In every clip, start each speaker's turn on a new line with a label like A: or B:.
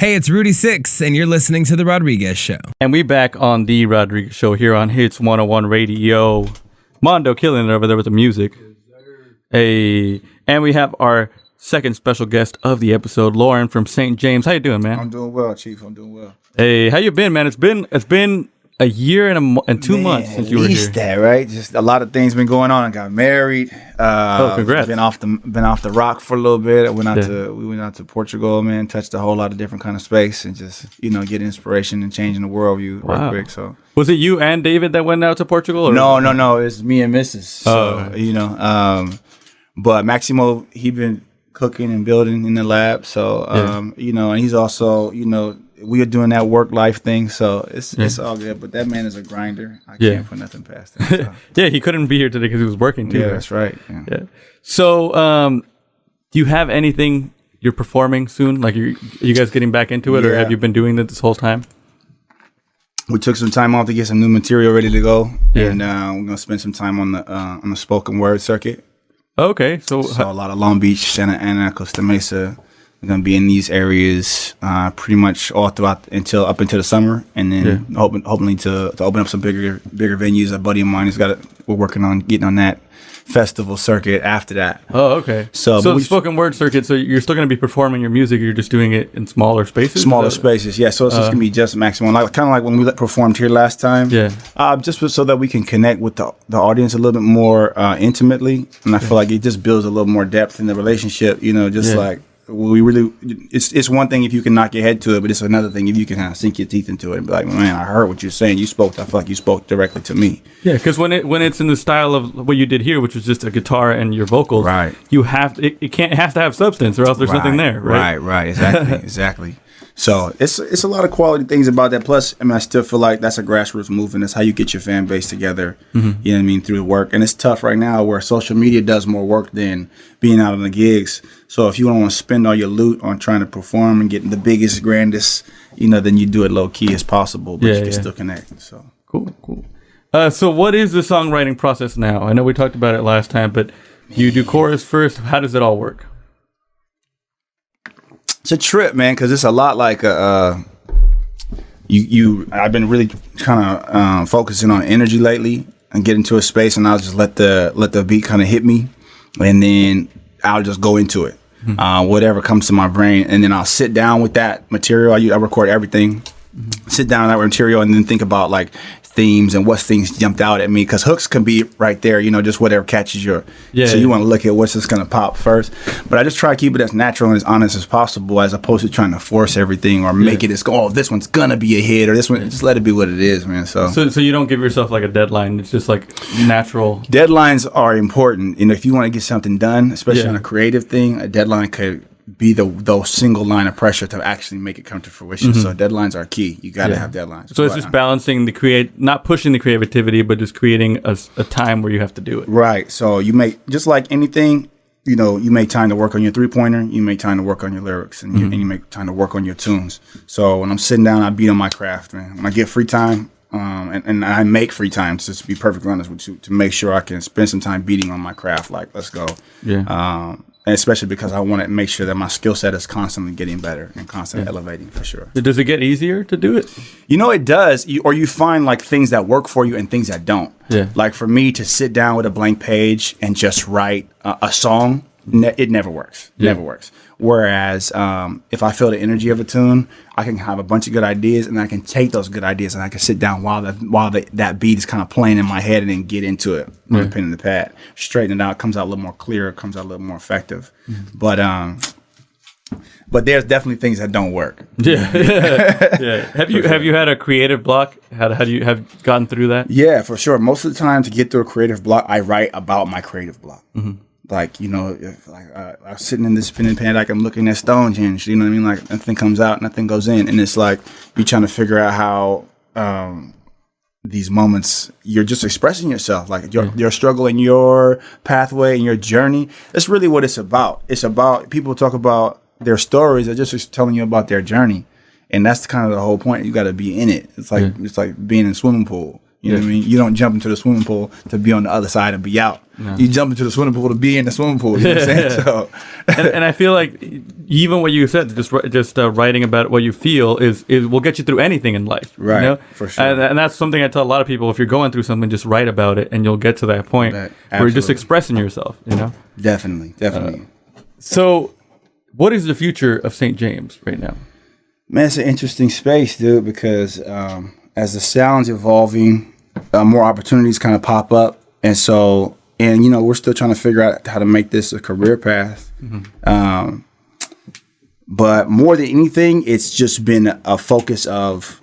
A: Hey, it's Rudy Six, and you're listening to The Rodriguez Show.
B: And we back on The Rodriguez Show here on Hits 101 Radio. Mondo killing it over there with the music. Hey, and we have our second special guest of the episode, Loren from St. James. How you doing, man?
C: I'm doing well, Chief. I'm doing well.
B: Hey, how you been, man? It's been a year and 2 months since you were here.
C: At least that, right? Just a lot of things been going on. I got married.
B: Congrats!
C: Been off the rock for a little bit. We went out to Portugal, man. Touched a whole lot of different kind of space and just get inspiration and changing the worldview real quick. So
B: was it you and David that went out to Portugal? Or?
C: No. It's me and Mrs. So but Maximo, he been cooking and building in the lab. So and he's also we are doing that work life thing, so it's all good. But that man is a grinder. I can't put nothing past him. So.
B: Yeah, he couldn't be here today because he was working too.
C: Yeah, that's right. Yeah.
B: So, do you have anything you're performing soon? Like, are you guys getting back into it, or have you been doing it this whole time?
C: We took some time off to get some new material ready to go, and we're gonna spend some time on the spoken word circuit.
B: Okay, so
C: a lot of Long Beach, Santa Ana, Costa Mesa. We're gonna be in these areas pretty much all throughout up until the summer, and then hopefully to open up some bigger venues. A buddy of mine we're working on getting on that festival circuit after that.
B: Oh, okay. So the spoken word circuit. So you're still gonna be performing your music. You're just doing it in smaller spaces.
C: Smaller spaces, yeah. So it's just gonna be just maximum, kind of like when we performed here last time.
B: Yeah.
C: Just so that we can connect with the audience a little bit more intimately, and I feel like it just builds a little more depth in the relationship. Like. It's one thing if you can knock your head to it, but it's another thing if you can kind of sink your teeth into it and be like, man, I heard what you're saying. I feel like you spoke directly to me.
B: Yeah, because when it's in the style of what you did here, which was just a guitar and your vocals,
C: right?
B: You have it has to have substance, or else there's nothing there, right?
C: Right, exactly. So it's a lot of quality things about that. Plus, I still feel like that's a grassroots movement. That's how you get your fan base together. Mm-hmm. You know what I mean, through the work. And it's tough right now where social media does more work than being out on the gigs. So if you don't want to spend all your loot on trying to perform and getting the biggest, grandest, then you do it low key as possible, but you can still connect. So
B: cool. So what is the songwriting process now? I know we talked about it last time, but you do chorus first. How does it all work?
C: It's a trip, man, because it's a lot like I've been really kind of focusing on energy lately and get into a space, and I'll just let the beat kind of hit me, and then I'll just go into it, whatever comes to my brain, and then I'll sit down with that material. I record everything, sit down with that material, and then think about like themes and what things jumped out at me, because hooks can be right there, just whatever catches your you want to look at what's just going to pop first, but I just try to keep it as natural and as honest as possible, as opposed to trying to force everything or make it as this one's gonna be a hit, or this one, just let it be what it is, man. So
B: you don't give yourself like a deadline. It's just like natural.
C: Deadlines are important, if you want to get something done, especially on a creative thing. A deadline could be the single line of pressure to actually make it come to fruition. So deadlines are key. You got to have deadlines.
B: So it's just balancing not pushing the creativity, but just creating a time where you have to do it.
C: Right. So you make, just like anything, you make time to work on your 3-pointer, you make time to work on your lyrics, and you make time to work on your tunes. So when I'm sitting down, I beat on my craft, man. When I get free time, and I make free time, to be perfectly honest with you, to make sure I can spend some time beating on my craft, like, let's go.
B: Yeah.
C: And especially because I want to make sure that my skill set is constantly getting better and constantly elevating, for sure.
B: Does it get easier to do it?
C: It does. You find like things that work for you and things that don't.
B: Yeah.
C: Like for me to sit down with a blank page and just write a song, it never works. Never works. Whereas if I feel the energy of a tune, I can have a bunch of good ideas, and I can take those good ideas and I can sit down while that beat is kind of playing in my head, and then get into it with the pen and the pad, straighten it out, comes out a little more clear, comes out a little more effective. But there's definitely things that don't work.
B: Yeah. Have you had a creative block? How do you have gotten through that?
C: Yeah, for sure. Most of the time, to get through a creative block, I write about my creative block. Mm-hmm. Like, if, I was sitting in this pen and pad, like I'm looking at Stonehenge, you know what I mean? Like nothing comes out, nothing goes in. And it's like, you're trying to figure out how these moments, you're just expressing yourself, like your struggle and your pathway and your journey. That's really what it's about. It's about, people talk about their stories, they're just telling you about their journey. And that's kind of the whole point. You got to be in it. It's like being in a swimming pool. You know what I mean? You don't jump into the swimming pool to be on the other side and be out. No. You jump into the swimming pool to be in the swimming pool. You know what I'm saying? So,
B: and I feel like even what you said, just writing about what you feel is will get you through anything in life.
C: Right.
B: You know?
C: For sure.
B: And that's something I tell a lot of people. If you're going through something, just write about it, and you'll get to that point where you're just expressing yourself. You know?
C: Definitely.
B: So, what is the future of St. James right now?
C: Man, it's an interesting space, dude, because as the sound's evolving, more opportunities kind of pop up. And so, and, you know, we're still trying to figure out how to make this a career path. Mm-hmm. But more than anything, it's just been a focus of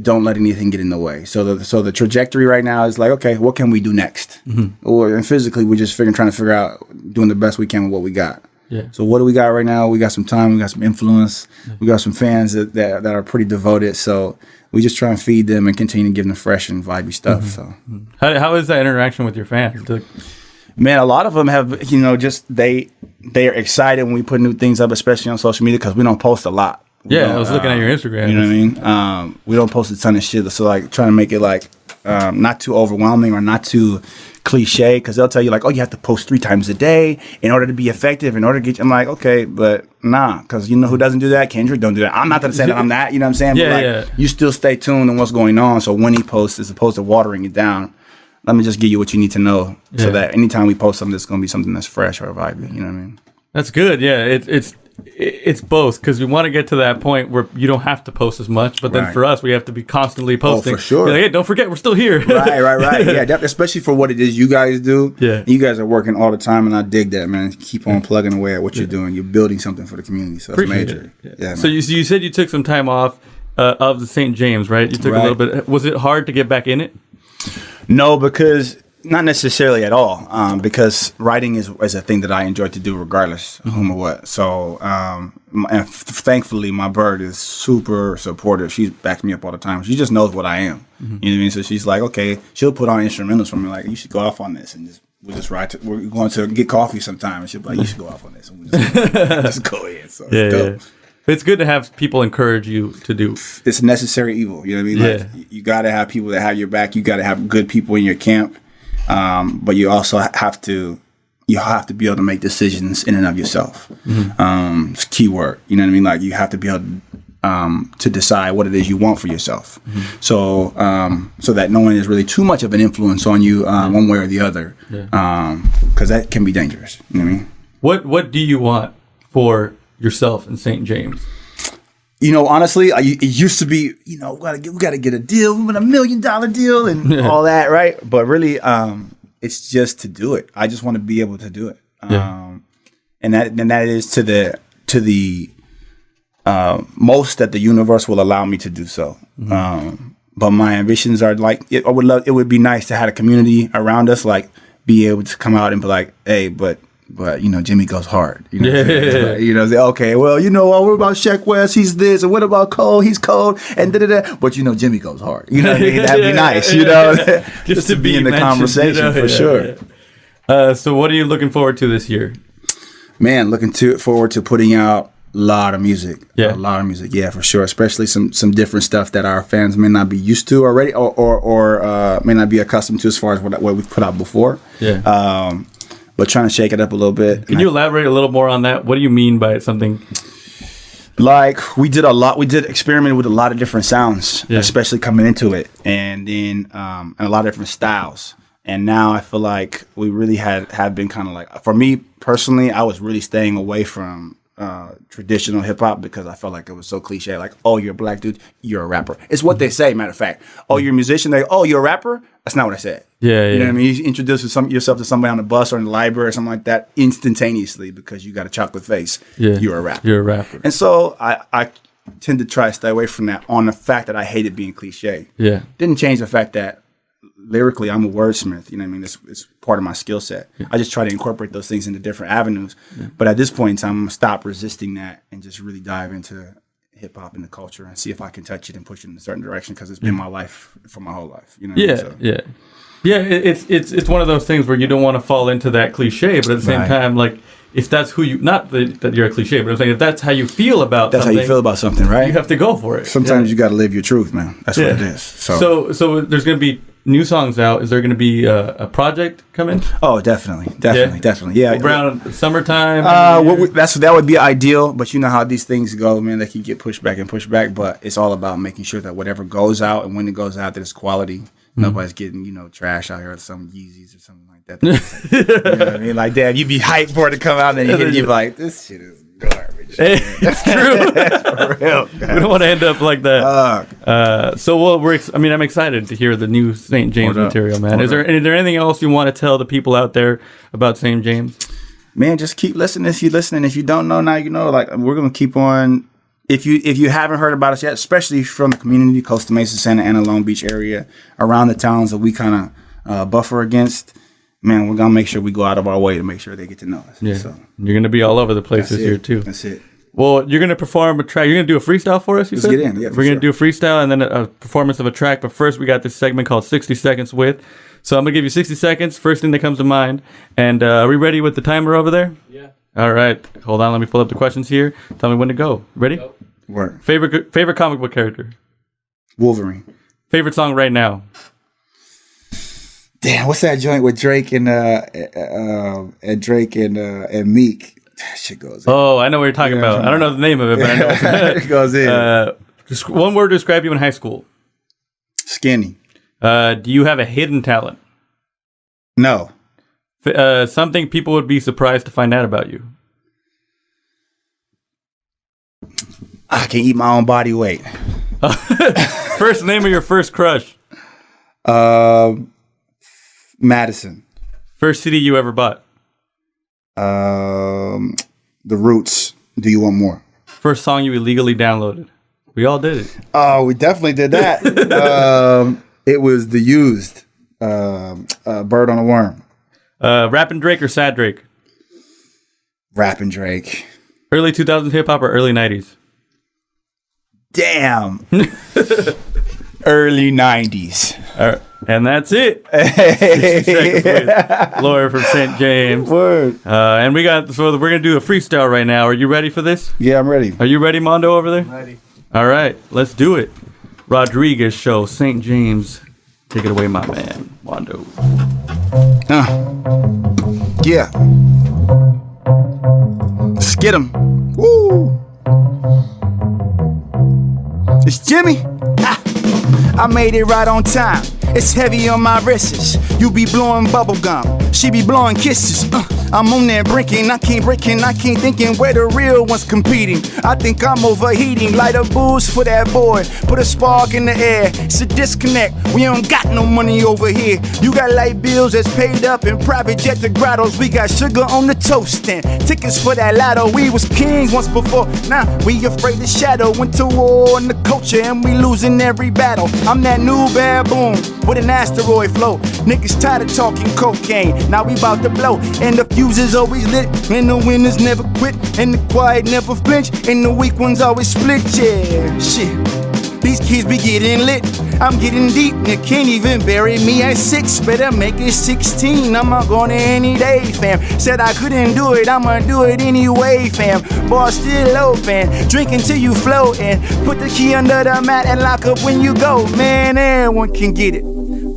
C: don't let anything get in the way. So the trajectory right now is like, okay, what can we do next? Mm-hmm. And physically, we're just trying to figure out doing the best we can with what we got.
B: Yeah.
C: So what do we got right now? We got some time. We got some influence. Yeah. We got some fans that are pretty devoted. So we just try and feed them and continue to give them fresh and vibey stuff.
B: Mm-hmm. So how is that interaction with your fans?
C: Man, a lot of them have, you know, just they are excited when we put new things up, especially on social media, because we don't post a lot.
B: I was looking at your Instagram.
C: You know what I mean? We don't post a ton of shit. So like trying to make it like not too overwhelming or not too cliche, because they'll tell you like, oh, you have to post 3 times a day in order to be effective, in order to get you. I'm like, okay, but nah, because you know who doesn't do that? Kendrick don't do that. I'm not going to say that I'm that, you know what I'm saying? But like, you still stay tuned on what's going on. So when he posts, as opposed to watering it down, let me just give you what you need to know, so that anytime we post something, it's going to be something that's fresh or vibey. You know what I mean?
B: That's good. Yeah, it's both, because we want to get to that point where you don't have to post as much, but then for us, we have to be constantly posting.
C: Oh, for sure.
B: Like, hey, don't forget, we're still here.
C: Right. Yeah, especially for what it is you guys do.
B: Yeah,
C: you guys are working all the time, and I dig that, man. Keep on plugging away at what you're doing. You're building something for the community, so it's major. Yeah.
B: So you said you took some time off of the St. James, right? You took a little bit. Was it hard to get back in it?
C: No, because not necessarily at all. Because writing is a thing that I enjoy to do regardless of whom or what. So, and thankfully, my bird is super supportive. She backs me up all the time. She just knows what I am. Mm-hmm. You know what I mean? So she's like, okay, she'll put on instrumentals for me. Like, you should go off on this, and we'll just write. We're going to get coffee sometime, and she'll be like, you should go off on this, and we'll just go ahead. So it's dope.
B: It's good to have people encourage you to do.
C: It's a necessary evil. You know what I mean? Like, you got to have people that have your back. You got to have good people in your camp. But you also have to be able to make decisions in and of yourself. Mm-hmm. It's key word. You know what I mean? Like, you have to be able to decide what it is you want for yourself. Mm-hmm. So that no one is really too much of an influence on you one way or the other. Because that can be dangerous. You know what I mean?
B: What do you want for yourself in St. James?
C: You know, honestly, it used to be, you know, we gotta get a deal. We want $1 million deal and all that, right? But really, it's just to do it. I just want to be able to do it, and that is to the most that the universe will allow me to do so. Mm-hmm. But my ambitions are like, it would be nice to have a community around us, like be able to come out and be like, hey, but you know, Jimmy goes hard. You know, like, you know, say, okay, well, you know, what about Sheck West? He's this, and what about Cole? He's cold, and da-da-da. But you know, Jimmy goes hard. You know what I mean? That'd be nice. You know, just to be in the conversation, you know, for sure.
B: Yeah. So, what are you looking forward to this year?
C: Man, forward to putting out a lot of music.
B: Yeah,
C: a lot of music. Yeah, for sure. Especially some different stuff that our fans may not be used to already, or may not be accustomed to as far as what we've put out before.
B: Yeah.
C: But trying to shake it up a little bit.
B: Can you elaborate a little more on that? What do you mean by something?
C: Like, we did experiment with a lot of different sounds, especially coming into it, and then and a lot of different styles. And now I feel like we really have been kind of like, for me personally, I was really staying away from traditional hip hop because I felt like it was so cliche. Like, oh, you're a black dude, you're a rapper. It's what they say. Matter of fact, oh, you're a musician. Oh, you're a rapper. That's not what I said.
B: Yeah,
C: you know what I mean. You introduce yourself to somebody on the bus or in the library or something like that instantaneously because you got a chocolate face.
B: Yeah,
C: you're a rapper.
B: You're a rapper.
C: And so I tend to try to stay away from that on the fact that I hated being cliche.
B: Yeah,
C: didn't change the fact that lyrically I'm a wordsmith. You know what I mean. It's part of my skill set. Yeah. I just try to incorporate those things into different avenues. Yeah. But at this point in time, I'm gonna stop resisting that and just really dive into hip hop and the culture and see if I can touch it and push it in a certain direction because it's been my life for my whole life. You know what I mean? So,
B: yeah. It's one of those things where you don't want to fall into that cliche, but at the same time, like if that's who you, not that you're a cliche, but I'm saying if that's how you feel about
C: that's
B: something,
C: how you feel about something, right?
B: You have to go for it.
C: Sometimes you got to live your truth, man. That's what it is.
B: So there's going to be new songs out. Is there going to be a project coming?
C: Oh, definitely. Yeah.
B: Around summertime.
C: That would be ideal, but you know how these things go, man. They can get pushed back. But it's all about making sure that whatever goes out and when it goes out, that it's quality. Nobody's getting, trash out here or some Yeezys or something like that. You know what I mean? Like, damn, you be hyped for it to come out, and then you be like, this shit is garbage.
B: It's true.
C: For real.
B: We don't want to end up like that. So, I'm excited to hear the new St. James material, man. Is there anything else you want to tell the people out there about St. James?
C: Man, just keep listening if you're listening. If you don't know, now you know. Like, we're going to keep on. If you haven't heard about us yet, especially from the community, Costa Mesa, Santa Ana, Long Beach area, around the towns that we kind of buffer against, man, we're going to make sure we go out of our way to make sure they get to know us.
B: Yeah. So, you're going to be all over the place this year, too.
C: That's it.
B: Well, you're going to perform a track. You're going to do a freestyle for us,
C: Let's get in. Yeah,
B: we're going to do a freestyle and then a performance of a track. But first, we got this segment called 60 Seconds With. So I'm going to give you 60 seconds, first thing that comes to mind. And are we ready with the timer over there?
D: Yeah.
B: All right. Hold on. Let me pull up the questions here. Tell me when to go. Ready?
D: Go.
C: Word.
B: Favorite comic book character?
C: Wolverine.
B: Favorite song right now?
C: Damn, what's that joint with Drake and Meek? That shit goes in.
B: Oh, I know what you're talking about. I don't know the name of it, but I know
C: it goes in.
B: Just one word to describe you in high school.
C: Skinny.
B: Do you have a hidden talent?
C: No.
B: Something people would be surprised to find out about you.
C: I can eat my own body weight.
B: First name of your first crush?
C: Madison.
B: First CD you ever bought?
C: The Roots. Do You Want More?
B: First song you illegally downloaded? We all did it.
C: Oh, we definitely did that. It was The Used. Bird on a Worm.
B: Rapping Drake or Sad Drake?
C: Rapping Drake.
B: Early 2000s hip hop or early 90s?
C: Damn. Early 90s.
B: All right. And that's it. 60 seconds with Loren from St. James.
C: Word.
B: And we're gonna do a freestyle right now. Are you ready for this?
C: Yeah, I'm ready.
B: Are you ready, Mondo, over there?
D: Ready.
B: All right, let's do it. Rodriguez Show, St. James. Take it away, my man, Mondo.
C: Yeah. Let's get him. Woo. It's Jimmy. I made it right on time. It's heavy on my wrists. You be blowing bubble gum. She be blowing kisses. I'm on there brinking. I can't thinking where the real ones competing. I think I'm overheating. Light up booze for that boy. Put a spark in the air. It's a disconnect. We don't got no money over here. You got light bills that's paid up in private jet to grottos. We got sugar on the toast stand. Tickets for that lotto. We was kings once before. Now we afraid the shadow. Went to war in the culture and we losing every battle. I'm that new baboon with an asteroid flow. Niggas tired of talking cocaine. Now we bout to blow. And the fuse is always lit. And the winners never quit. And the quiet never flinch. And the weak ones always split. Yeah, shit. These kids be getting lit. I'm getting deep. They can't even bury me at 6. Better make it 16. I'ma go to any day, fam. Said I couldn't do it. I'ma do it anyway, fam. Bar still open. Drink until you floating. Put the key under the mat and lock up when you go. Man, everyone can get it.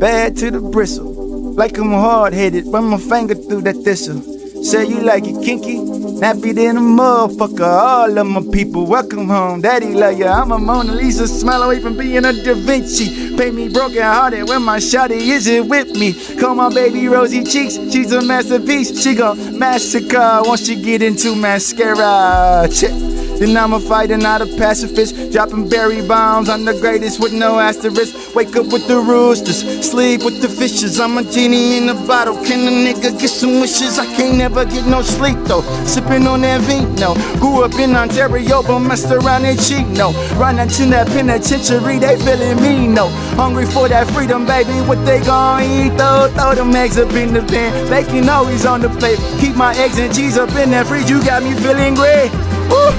C: Bad to the bristle. Like I'm hard-headed. Run my finger through that thistle. Say you like it kinky, nappy than a motherfucker. All of my people, welcome home. Daddy love ya. I'm a Mona Lisa, smile away from being a Da Vinci. Pay me broken hearted when my shawty isn't with me. Call my baby rosy cheeks, she's a masterpiece. She gon' massacre once she get into mascara. Check. Then I'm a fighter, not a pacifist. Dropping berry bombs, I'm the greatest with no asterisk. Wake up with the roosters, sleep with the fishes. I'm a genie in a bottle, can a nigga get some wishes? I can't never get no sleep though, sipping on that vino. Grew up in Ontario, but messed around in Chino. Running to that penitentiary, they feeling me, no. Hungry for that freedom, baby, what they gon' eat though? Throw them eggs up in the pan, bacon always on the plate. Keep my eggs and cheese up in that fridge, you got me feeling great. Woo!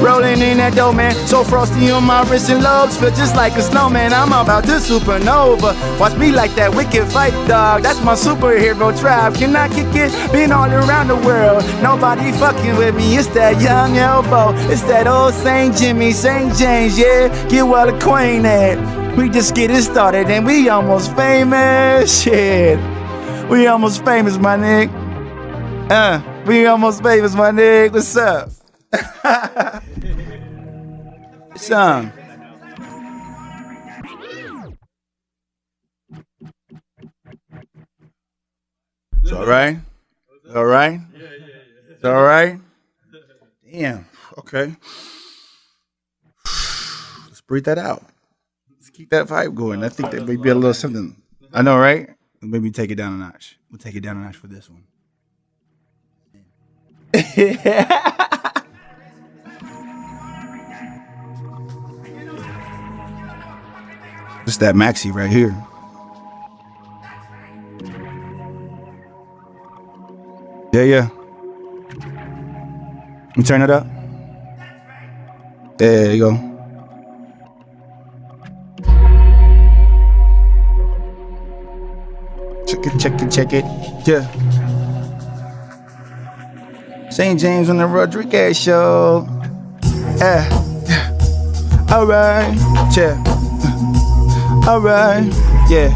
C: Rolling in that dough, man. So frosty on my wrist and lobes. Feel just like a snowman. I'm about to supernova. Watch me like that wicked fight dog. That's my superhero tribe. Can I kick it? Been all around the world. Nobody fucking with me. It's that young elbow. It's that old St. Jimmy, St. James, yeah. Get well acquainted. We just getting started and we almost famous. Shit. We almost famous, my nigga. We almost famous, my nigga. What's up? Son. It's all right. All right. It's all right. Damn. Okay. Let's breathe that out. Let's keep that vibe going. I think that may be a little something. I know, right? Maybe take it down a notch. We'll take it down a notch for this one. It's that maxi right here. Yeah. You turn it up. There you go. Check it. Yeah. St. James on the Rodriguez show. Alright. Yeah. Alright. Yeah.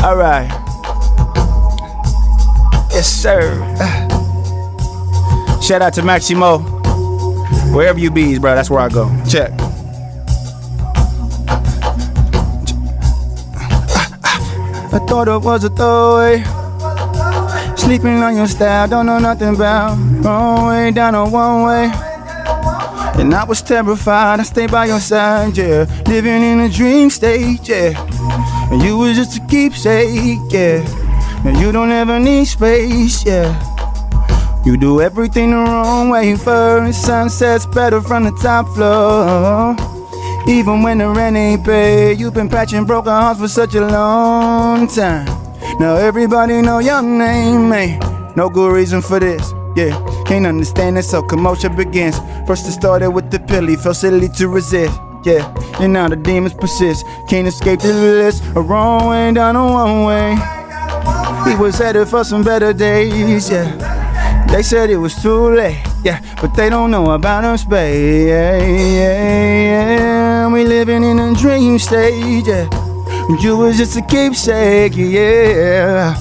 C: Alright. Yes, sir. Shout out to Maximo. Wherever you be, bro, that's where I go. Check. I thought it was a throwaway. Sleeping on your style, don't know nothing about. Wrong way, down on one way. And I was terrified, I stayed by your side, yeah. Living in a dream state, yeah. And you was just a keepsake, yeah. And you don't ever need space, yeah. You do everything the wrong way first. Sunset's better from the top floor. Even when the rent ain't paid, you've been patching broken hearts for such a long time. Now everybody know your name, man. No good reason for this, yeah. Can't understand it, so commotion begins. First it started with the pilly, felt silly to resist, yeah. And now the demons persist, can't escape the list. A wrong way down a one way. He was headed for some better days, yeah. They said it was too late, yeah, but they don't know about our space, yeah. We living in a dream stage, yeah. You was just a keepsake, yeah.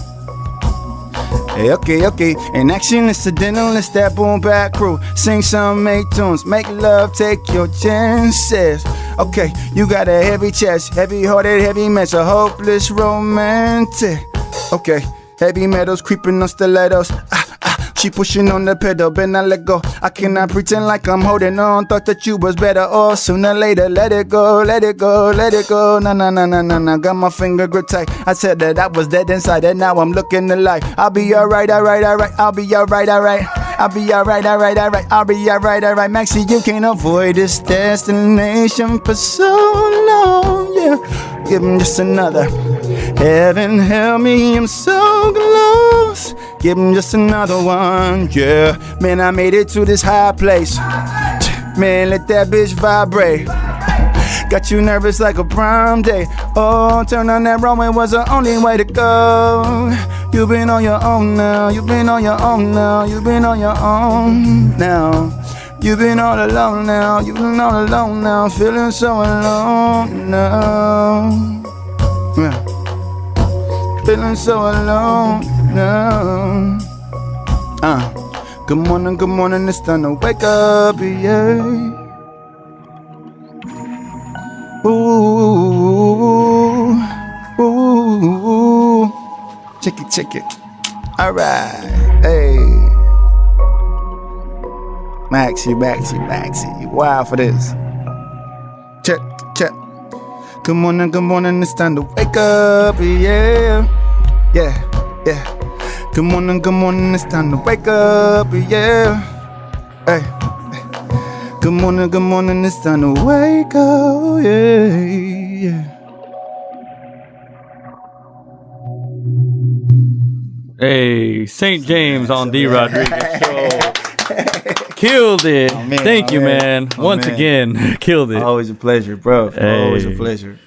C: Hey, okay. In action, incidental, it's that boom back crew. Sing some, make tunes, make love, take your chances. Okay, you got a heavy chest, heavy-hearted, heavy mess, a hopeless romantic. Okay, heavy metals creeping on stilettos. She pushing on the pedal, but not let go. I cannot pretend like I'm holding on. Thought that you was better off. Sooner or later, let it go. Nah. Got my finger grip tight. I said that I was dead inside, and now I'm looking alive. I'll be alright. I'll be alright. Maxie, you can't avoid this destination for so long, yeah. Give him just another. Heaven help me, I'm so close. Give him just another one, yeah. Man, I made it to this high place. Man, let that bitch vibrate. Got you nervous like a prom day. Oh, turn on that runway was the only way to go. You've been on your own now. You've been on your own now. You've been on your own now. You've been all alone now. You've been all alone now. Feeling so alone now. Yeah. Feeling so alone now. Good morning, it's time to wake up, yeah. Ooh. Check it. Alright, hey. Maxie. You wild for this. Check. Good morning, it's time to wake up, yeah. Good morning, it's time to wake up, yeah. Hey. Good morning, it's time to wake up, yeah.
B: Hey, St. James on the Rodriguez show. killed it.
C: man,
B: Thank
C: my
B: you,
C: man.
B: man.
C: My
B: Once
C: man.
B: again, killed it.
C: Always a pleasure, bro. Always a
B: Hey.
C: pleasure.